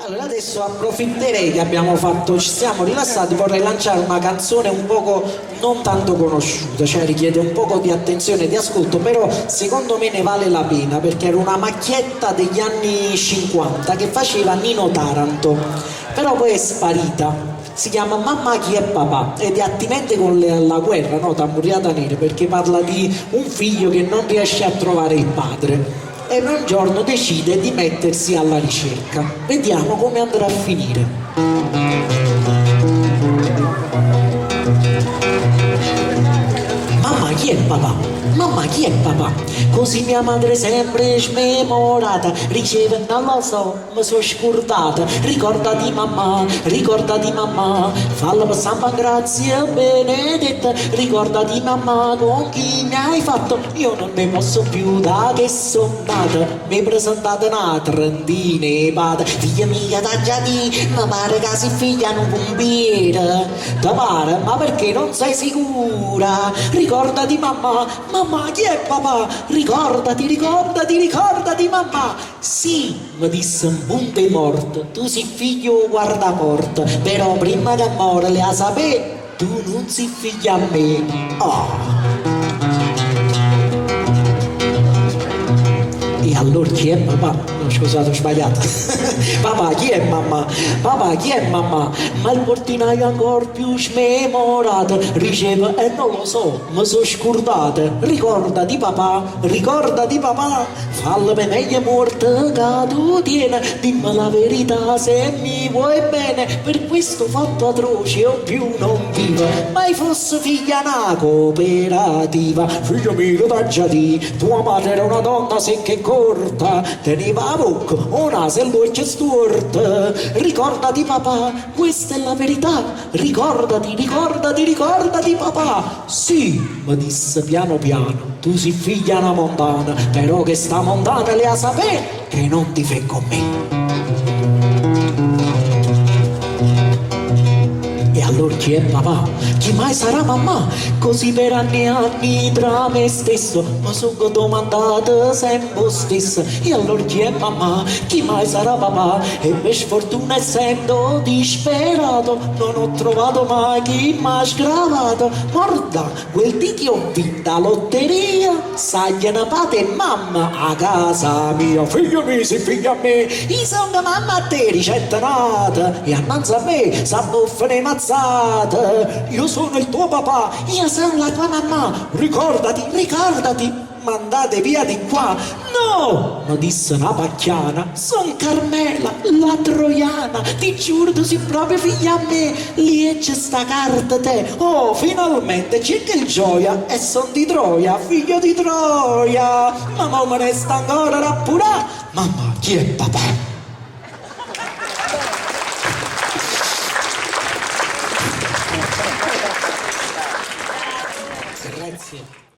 Allora adesso approfitterei che abbiamo fatto, ci siamo rilassati, vorrei lanciare una canzone un poco non tanto conosciuta, cioè richiede un poco di attenzione e di ascolto, però secondo me ne vale la pena perché era una macchietta degli anni 50 che faceva Nino Taranto, però poi è sparita. Si chiama Mamma chi è papà ed è attinente con la guerra, no? Tamburriata nera, perché parla di un figlio che non riesce a trovare il padre e un giorno decide di mettersi alla ricerca. Vediamo come andrà a finire. Mamma chi è papà? Mamma chi è papà? Così mia madre sempre smemorata riceve, non lo so, mi sono scordata. Ricordati mamma, falla per San Pancrazio Benedetta. Ricordati mamma con chi mi hai fatto. Io non ne posso più da che sono nata. Mi presentate una trentina e pata. Figlia mia da già di, ma pare che si figlia un pompiere. Ti pare? Ma perché non sei sicura? Ricordati mamma, mamma chi è papà? Ricordati mamma. Sì, mi disse un punto morto, tu sei figlio guarda morto, però prima che muore le a sapere, tu non sei figlio a me. Oh. E allora chi è papà? No, scusate, ho sbagliato. Papà, chi è mamma? Papà, chi è mamma? Ma il portinaio ancora più smemorato riceve, e non lo so, mi sono scordata. Ricordati papà, fallo per meglio morte che tu tieni, dimmi la verità se mi vuoi bene, per questo fatto atroce io più non vivo, mai fosse figlia una cooperativa. Figlio mio, da già di, tua madre era una donna secca e corta, teneva a bocca una selvaggio storta. Ricordati papà, questa è la verità, ricordati papà. Sì, mi disse piano piano, tu sei figlia una montana, però che sta montana le ha sapere che non ti fai con me. E allora chi è papà? Chi mai sarà mamma? Così per anni e anni tra me stesso mi sono domandato sempre stesso. E allora chi è mamma? Chi mai sarà papà? E per sfortuna essendo disperato non ho trovato mai chi mi ha sgravato. Guarda, quel dì che ho vinto la lotteria, sagliano pate mamma a casa mia. Figlio mio, sei figlio a me, io sono mamma a te, ricetta nata, e annanzi a me s'abbuffano mazzate. Io sono il tuo papà, io sono la tua mamma. Ricordati, mandate via di qua. No, mi disse una pacchiana, son Carmela, la troiana, ti giuro tu sei proprio figlia a me. Lì c'è sta carta te. Oh, finalmente c'è che il gioia, e son di Troia, figlio di Troia. Ma me ne sta ancora rappurà. Mamma, chi è papà? Grazie.